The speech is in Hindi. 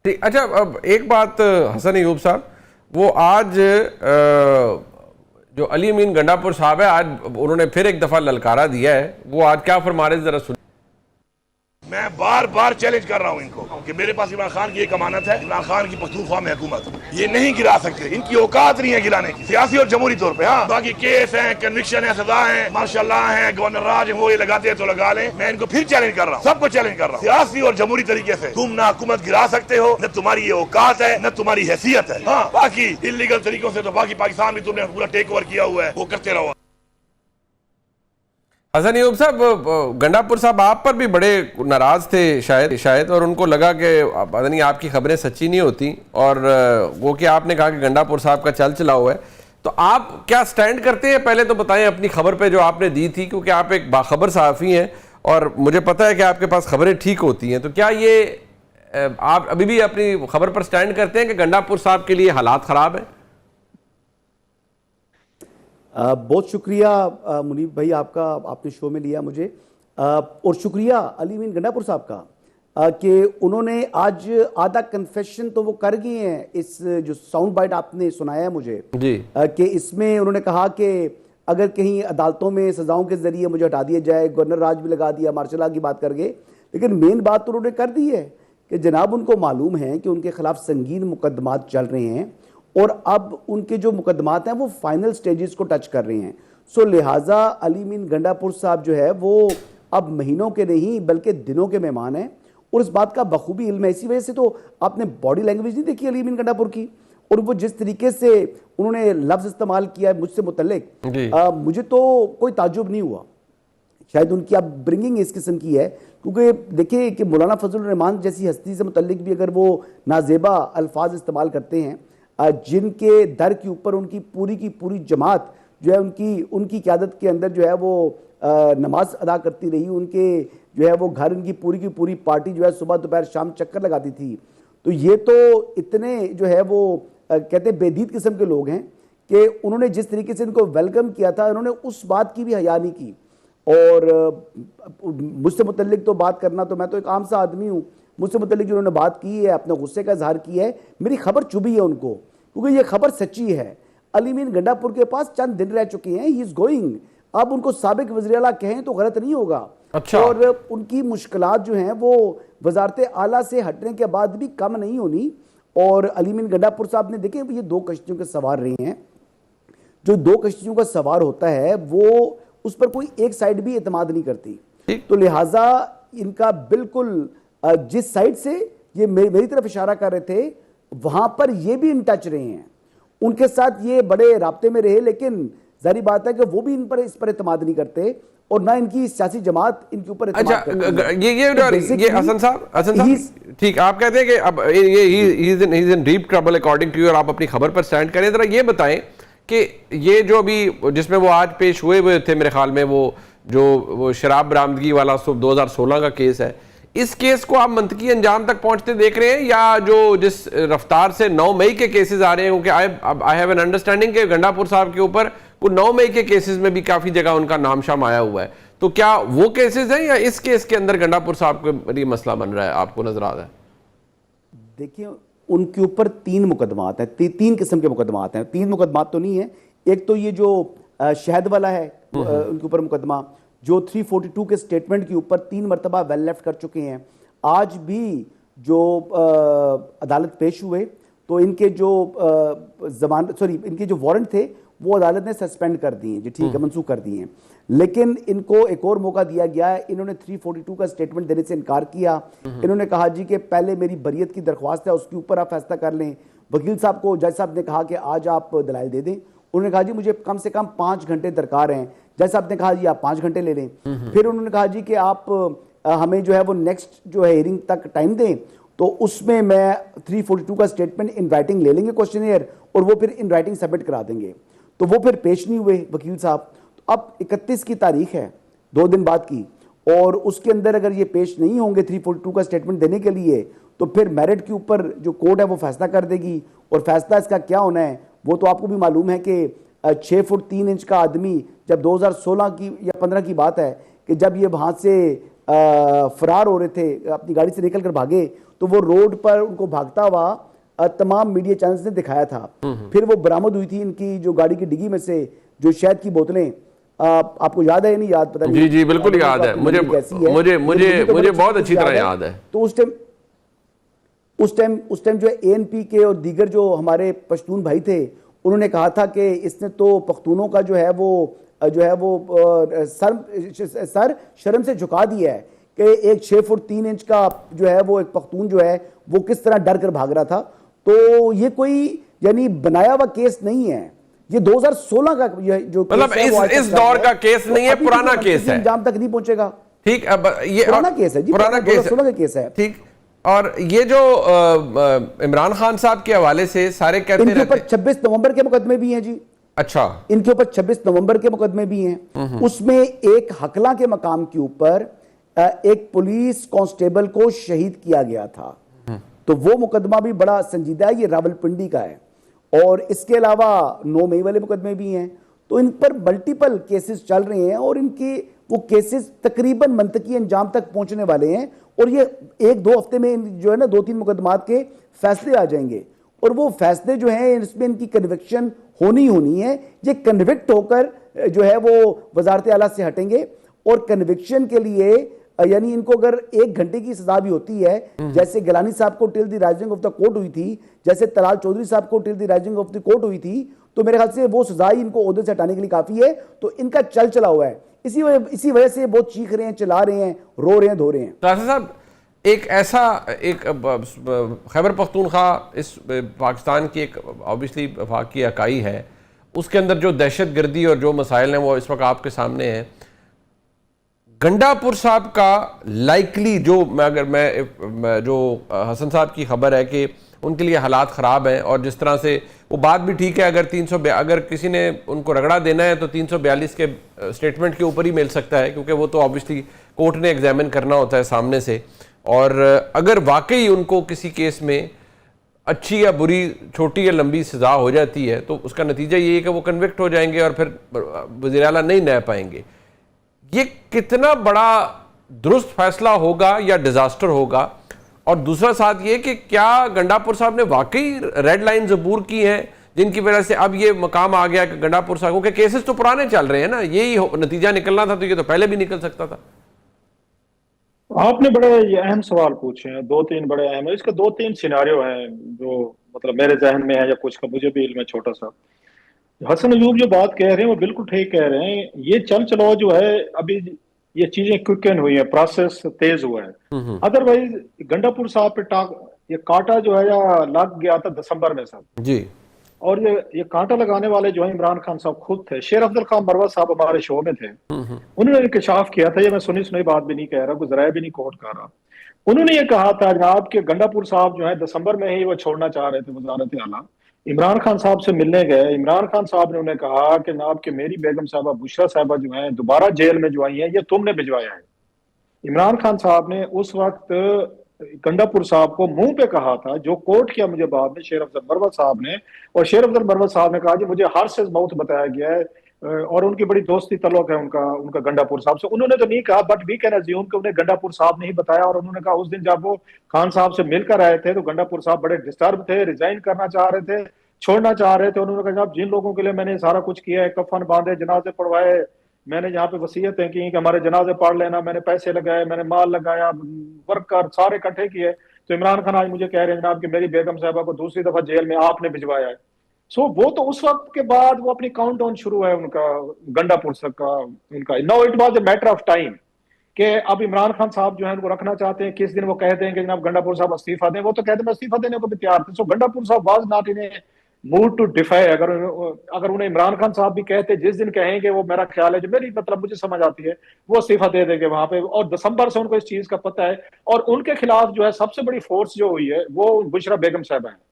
ठीक। अच्छा, अब एक बात हसन अयूब साहब, वो आज जो अली अमीन गंडापुर साहब है, आज उन्होंने फिर एक दफा ललकारा दिया है, वो आज क्या फरमा रहे जरा सुन। मैं बार बार चैलेंज कर रहा हूं इनको कि मेरे पास इमरान खान की एक अमानत है, इमरान खान की पख्तूनख्वा में हुकूमत, ये नहीं गिरा सकते, इनकी औकात नहीं है गिराने की, सियासी और जमहूरी तौर पे। हाँ, बाकी केस हैं, कन्विक्शन है, सजा है, मार्शल्लाह है, गवर्नर राज है, वो ये लगाते हैं तो लगा लें। मैं इनको फिर चैलेंज कर रहा हूँ, सबको चैलेंज कर रहा हूँ, सियासी और जमहूरी तरीके से तुम ना हुकूमत गिरा सकते हो, न तुम्हारी ये औकात है, न तुम्हारी हैसियत है। हाँ, बाकी इलीगल तरीकों से तो बाकी पाकिस्तान भी तुमने पूरा टेक ओवर किया हुआ है, वो करते रहो। हसन अयूब साहब, गंडापुर साहब आप पर भी बड़े नाराज थे शायद और उनको लगा कि पता नहीं आपकी खबरें सच्ची नहीं होती, और वो कि आपने कहा कि गंडापुर साहब का चल चला हुआ है, तो आप क्या स्टैंड करते हैं पहले तो बताएं अपनी खबर पे जो आपने दी थी, क्योंकि आप एक बाखबर सहाफ़ी हैं और मुझे पता है कि आपके पास खबरें ठीक होती हैं। तो क्या ये आप अभी भी अपनी खबर पर स्टैंड करते हैं कि गंडापुर साहब के लिए हालात ख़राब हैं? बहुत शुक्रिया मुनीब भाई, आपका, आपने शो में लिया मुझे, और शुक्रिया अली अमीन गंडापुर साहब का कि उन्होंने आज आधा कन्फेशन तो वो कर गए हैं। इस जो साउंड बाइट आपने सुनाया है मुझे जी, कि इसमें उन्होंने कहा कि अगर कहीं अदालतों में सजाओं के जरिए मुझे हटा दिया जाए, गवर्नर राज भी लगा दिया, मार्शल की बात कर गए, लेकिन मेन बात तो उन्होंने कर दी है कि जनाब उनको मालूम है कि उनके खिलाफ संगीन मुकदमात चल रहे हैं और अब उनके जो मुकदमात हैं वो फाइनल स्टेजेस को टच कर रहे हैं। सो लिहाजा अली अमीन गंडापुर साहब जो है वो अब महीनों के नहीं बल्कि दिनों के मेहमान हैं, और इस बात का बखूबी इल्म है। इसी वजह से तो आपने बॉडी लैंग्वेज नहीं देखी अली अमीन गंडापुर की, और वो जिस तरीके से उन्होंने लफ्ज़ इस्तेमाल किया है मुझसे मुतल्लिक, मुझे तो कोई ताजुब नहीं हुआ। शायद उनकी अब ब्रिंगिंग इस किस्म की है, क्योंकि देखिए कि मौलाना फजल रहमान जैसी हस्ती से मुतल्लिक भी अगर वो नाजेबा अल्फाज इस्तेमाल करते हैं, जिनके दर के ऊपर उनकी पूरी की पूरी जमात जो है उनकी क़यादत के अंदर जो है वो नमाज अदा करती रही, उनके जो है वो घर उनकी पूरी की पूरी पार्टी जो है सुबह दोपहर शाम चक्कर लगाती थी, तो ये तो इतने जो है वो कहते बेदीद किस्म के लोग हैं कि उन्होंने जिस तरीके से इनको वेलकम किया था, उन्होंने उस बात की भी हया नहीं की। और मुझसे मुतल्लिक तो बात करना, तो मैं तो एक आम सा आदमी हूँ, मुझसे मुतल्लिक जो उन्होंने बात की है, अपने गुस्से का इजहार किया है, मेरी खबर चुभी है उनको, क्योंकि ये खबर सच्ची है। अली अमीन गंडापुर के पास चंद दिन रह चुके हैं, ही इज गोइंग। अब उनको साबिक वज़ीर आला कहें तो गलत नहीं होगा। अच्छा। और उनकी मुश्किलात जो हैं वो वजारत आला से हटने के बाद भी कम नहीं होनी। और अली अमीन गंडापुर साहब ने देखे ये 2 कश्तियों के सवार रहे हैं, जो 2 कश्तियों का सवार होता है वो उस पर कोई एक साइड भी एतमाद नहीं करती, तो लिहाजा इनका बिल्कुल जिस साइड से ये मेरी तरफ इशारा कर रहे थे वहां पर ये भी इन टच रहे हैं, उनके साथ ये बड़े राब्ते में रहे, लेकिन जारी बात है कि वो भी इस पर एतमाद नहीं करते और ना इनकी सियासी जमात इनके ऊपर एतमाद करती है। ये हसन साहब ठीक, आप कहते हैं कि अब he is in deep trouble according to you, और आप अपनी खबर पर स्टैंड करें। जरा ये बताएं कि ये जो अभी जिसमें वो आज पेश हुए थे, मेरे ख्याल में वो शराब बरामदगी वाला 2016 का केस है, इस केस को आप मंतकी अंजाम तक पहुंचते देख रहे हैं, या जो जिस रफ्तार से 9 मई के केसेस आ रहे हैं, क्योंकि आई हैव एन अंडरस्टैंडिंग कि गंडापुर साहब के ऊपर वो 9 मई के केसेस में भी काफी जगह उनका नाम शाम आया हुआ है, तो क्या वो केसेस हैं या इस केस के अंदर गंडापुर साहब के लिए मसला बन रहा है, आपको नजर आ रहा है? देखिए उनके ऊपर 3 मुकदमात हैं, 3 किस्म के मुकदमात हैं। 3 मुकदमात तो नहीं है, एक तो ये जो शहद वाला है उनके ऊपर मुकदमा, जो 342 के स्टेटमेंट के ऊपर 3 मरतबा वेल लेफ्ट कर चुके हैं। आज भी जो अदालत पेश हुए तो इनके जो इनके जो वारंट थे वो अदालत ने सस्पेंड कर दिए, जी ठीक है, मनसूख कर दिए हैं, लेकिन इनको एक और मौका दिया गया है। इन्होंने 342 का स्टेटमेंट देने से इनकार किया। इन्होंने कहा जी कि पहले मेरी बरियत की दरख्वास्त है, उसके ऊपर आप फैसला कर लें। वकील साहब को जज साहब ने कहा कि आज आप दलाइल दे दें। उन्होंने कहा जी मुझे कम से कम 5 घंटे दरकार हैं। जज साहब ने कहा जी आप 5 घंटे ले लें। फिर उन्होंने कहा जी कि आप हमें जो है वो नेक्स्ट जो है हियरिंग तक टाइम दें, तो उसमें मैं 342 का स्टेटमेंट इन राइटिंग ले लेंगे, क्वेश्चनियर, और वो फिर इन राइटिंग सबमिट करा देंगे। तो वो फिर पेश नहीं हुए वकील साहब। तो अब 31 की तारीख है, 2 दिन बाद की, और उसके अंदर अगर ये पेश नहीं होंगे 342 का स्टेटमेंट देने के लिए, तो फिर मेरिट के ऊपर जो कोर्ट है वो फैसला कर देगी। और फैसला इसका क्या होना है वो तो आपको भी मालूम है कि 6 फुट 3 इंच का आदमी, जब 2016 की या 15 की बात है कि जब ये वहाँ से फरार हो रहे थे, अपनी गाड़ी से निकल कर भागे, तो वो रोड पर उनको भागता हुआ तमाम मीडिया चैनल्स ने दिखाया था। फिर वो बरामद हुई थी इनकी जो गाड़ी की डिग्गी में से जो शहद की बोतलें, आपको याद है या नहीं याद, पता नहीं। जी जी बिल्कुल याद है, मुझे मुझे मुझे मुझे बहुत अच्छी तरह याद है। तो उस टाइम जो एएनपी के और दीगर जो हमारे पश्तून भाई थे, उन्होंने कहा था कि इसने तो पख्तूनों का जो है वो सर शर्म से झुका दिया है कि एक 6 फुट 3 इंच का जो है वो एक पख्तून जो है वो किस तरह डर कर भाग रहा था। तो ये कोई यानी बनाया हुआ केस नहीं है, ये 2016 का जो मतलब इस दौर का केस नहीं है, पुराना केस है, अंजाम तक नहीं पहुंचेगा। ठीक, अब ये पुराना केस है जी, पुराना केस 2016 का केस है। ठीक, और ये जो इमरान खान साहब के हवाले से सारे कहते इनके ऊपर रहते 26 नवंबर के मुकदमे भी हैं जी। अच्छा, इनके ऊपर 26 नवंबर के मुकदमे भी हैं। उसमें एक हकला के मकाम के ऊपर एक पुलिस कांस्टेबल को शहीद किया गया था, तो वो मुकदमा भी बड़ा संजीदा है, ये रावलपिंडी का है। और इसके अलावा 9 मई वाले मुकदमे भी हैं। तो इन पर मल्टीपल केसेस चल रहे हैं और इनके वो केसेस तकरीबन मंतकी अंजाम तक पहुंचने वाले हैं। और ये 1-2 हफ्ते में जो है ना 2-3 मुकदमात के फैसले आ जाएंगे, और वो फैसले जो हैं इसमें इनकी कन्विक्शन होनी है। ये कन्विक्ट होकर जो है वो वजारत आला से हटेंगे, और कन्विक्शन के लिए यानी इनको अगर 1 घंटे की सजा भी होती है, जैसे गिलानी साहब को till the rising of the court हुई थी, जैसे तलाल चौधरी साहब को till the rising of the court हुई थी, तो मेरे ख्याल से वो सजा ही इनको ओहदे से हटाने के लिए काफी है। तो इनका चला हुआ है, इसी वजह से बहुत चीख रहे हैं, चिल्ला रहे हैं, रो रहे हैं, धो रहे हैं। राशिद साहब, एक ऐसा एक खैबर पख्तूनख्वा इस पाकिस्तान की एक ऑब्वियसली वफाकी इकाई है, उसके अंदर जो दहशत गर्दी और जो मसाइल हैं वो इस वक्त आपके सामने हैं। गंडापुर साहब का लाइकली जो जो हसन साहब की खबर है कि उनके लिए हालात ख़राब हैं, और जिस तरह से वो बात भी ठीक है, अगर किसी ने उनको रगड़ा देना है तो 342 के स्टेटमेंट के ऊपर ही मिल सकता है, क्योंकि वो तो ऑब्वियसली कोर्ट ने एग्जामिन करना होता है सामने से। और अगर वाकई उनको किसी केस में अच्छी या बुरी, छोटी या लंबी सज़ा हो जाती है, तो उसका नतीजा ये है कि वो कन्विक्ट हो जाएंगे और फिर वज़ीर आला नहीं रह पाएंगे। ये कितना बड़ा दुरुस्त फैसला होगा या डिजास्टर होगा? और दूसरा साथ ये कि क्या गंडापुर साहब ने वाकई रेड लाइन अबूर की हैं, जिनकी वजह से अब ये मकाम आ गया कि गंडापुर साहब के केसेस तो पुराने चल रहे हैं ना, यही नतीजा निकलना था, तो ये तो पहले भी निकल सकता था। आपने बड़े अहम सवाल पूछे हैं, 2-3 बड़े अहम है। इसके 2-3 सिनारियो हैं जो मतलब मेरे जहन में है, या कुछ का मुझे भी इल्म है छोटा सा। हसन अयूब जो बात कह रहे हैं वो बिल्कुल ठीक कह रहे हैं। ये चलाओ जो है, अभी ये चीजें क्विकन हुई है, प्रोसेस तेज हुआ है। अदरवाइज गंडापुर साहब पे ये कांटा जो है या लग गया था दिसंबर में सब जी, और ये कांटा लगाने वाले जो है इमरान खान साहब खुद थे। शेर अफजल खान मरवत साहब हमारे शो में थे, उन्होंने इंकशाफ किया था। ये मैं सुनी बात भी नहीं कह रहा, गुजराया भी नहीं कोर्ट कर रहा। उन्होंने ये कहा था जनाब कि गंडापुर साहब जो है दिसंबर में ही वो छोड़ना चाह रहे थे वजारत आला। इमरान खान साहब से मिलने गए, इमरान खान साहब ने उन्हें कहा कि जनाब कि मेरी बेगम साहबा बुशरा साहबा जो है दोबारा जेल में जो आई है, ये तुमने भिजवाया है। इमरान खान साहब ने उस वक्त गंडापुर साहब को मुंह पे कहा था, जो कोर्ट किया मुझे बाद में शेर अफजल मरवत साहब ने। और शेर अफजल मरवत साहब ने कहा कि मुझे हर से मौत बताया गया है, और उनकी बड़ी दोस्ती तल्लुक है उनका गंडापुर साहब से। उन्होंने तो नहीं कहा, बट वी कैन अज्यूम कि उन्हें गंडापुर साहब ने ही बताया। और उन्होंने कहा उस दिन जब वो खान साहब से मिलकर आए थे तो गंडापुर साहब बड़े डिस्टर्ब थे, रिजाइन करना चाह रहे थे, छोड़ना चाह रहे थे। उन्होंने कहा जनाब जिन लोगों के लिए मैंने सारा कुछ किया है, कफन बांधे, जनाजे पढ़वाए, मैंने यहाँ पे वसीयतें की कि हमारे जनाजे पढ़ लेना, मैंने पैसे लगाए, मैंने माल लगाया, वर्कर सारे इकट्ठे किए, तो इमरान खान आज मुझे कह रहे हैं जनाब कि मेरी बेगम साहबा को दूसरी दफा जेल में आपने भिजवाया है। सो वो तो उस वक्त के बाद वो अपनी काउंट डाउन शुरू है उनका गंडापुर का उनका। Now it was a matter of time कि अब इमरान खान साहब जो है उनको रखना चाहते हैं। किस दिन वो कहते हैं कि जनाब गंडापुर साहब इस्तीफा दें, वो तो कहते हैं इस्तीफा देने को भी तैयार थे। सो गंडापुर साहब was not in a mood to defy. अगर उन्हें इमरान खान साहब भी कहते, जिस दिन कहेंगे वो मेरा ख्याल है, जो मेरी मतलब मुझे समझ आती है, वो इस्तीफा दे देंगे वहां पे। और दिसंबर से उनको इस चीज का पता है। और उनके खिलाफ जो है सबसे बड़ी फोर्स जो हुई है वो बुशरा बेगम साहब है।